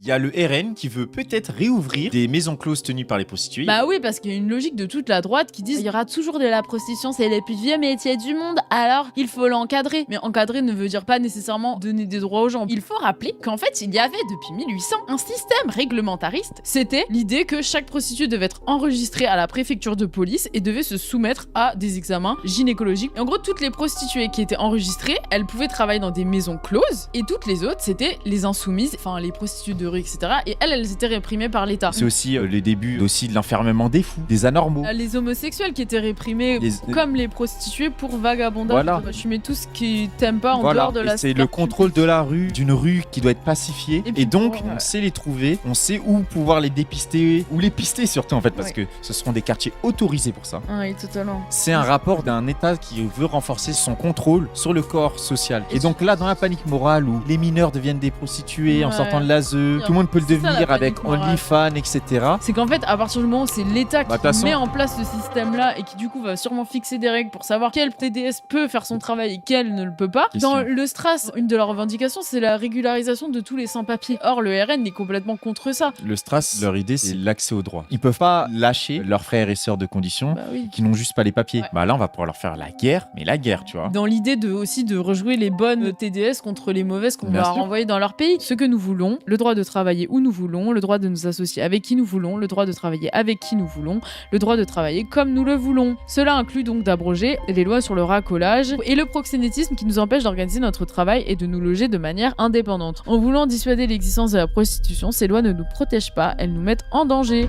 il y a le RN qui veut peut-être réouvrir des maisons closes tenues par les prostituées. Bah oui, parce qu'il y a une logique de toute la droite qui dit il y aura toujours de la prostitution, c'est le plus vieux métier du monde, alors il faut l'encadrer. Mais encadrer ne veut dire pas nécessairement donner des droits aux gens. Il faut rappeler qu'en fait, il y avait depuis 1800 un système réglementariste. C'était l'idée que chaque prostituée devait être enregistrée à la préfecture de police et devait se soumettre à des examens gynécologiques. Et en gros, toutes les prostituées qui étaient enregistrées, elles pouvaient travailler dans des maisons closes, et toutes les autres, c'était les insoumises, enfin les prostituées de rue, etc. Et elles étaient réprimées par l'État. C'est aussi le début aussi de l'enfermement des fous, des anormaux. Les homosexuels qui étaient réprimés comme les prostituées pour vagabondage. Voilà. Tu mets tout ce qui t'aime pas en dehors de la c'est le contrôle de la rue, d'une rue qui doit être pacifiée. Et donc, on sait les trouver, on sait où pouvoir les dépister, ou les pister surtout en fait, parce que ce seront des quartiers autorisés pour ça. Oui, totalement. C'est un rapport d'un État qui veut renforcer son contrôle sur le corps social. Et donc là, dans la panique morale où les mineurs deviennent des prostituées en sortant de l'ASE, tout le monde peut le devenir avec OnlyFans, etc. C'est qu'en fait, à partir du moment où c'est l'État qui façon, met en place ce système-là et qui du coup va sûrement fixer des règles pour savoir quel TDS peut faire son travail et quel ne le peut pas. Dans le Stras, une de leurs revendications, c'est la régularisation de tous les sans-papiers. Or, le RN est complètement contre ça. Le Stras, leur idée, c'est l'accès aux droits. Ils peuvent pas lâcher leurs frères et sœurs de condition qui n'ont juste pas les papiers. Bah là, on va pouvoir leur faire la guerre, mais la guerre, tu vois. Dans l'idée aussi de rejouer les bonnes TDS contre les mauvaises qu'on va renvoyer dans leur pays. Ce que nous voulons, le droit de travailler où nous voulons, le droit de nous associer avec qui nous voulons, le droit de travailler avec qui nous voulons, le droit de travailler comme nous le voulons. Cela inclut donc d'abroger les lois sur le racolage et le proxénétisme qui nous empêche d'organiser notre travail et de nous loger de manière indépendante. En voulant dissuader l'existence de la prostitution, ces lois ne nous protègent pas, elles nous mettent en danger.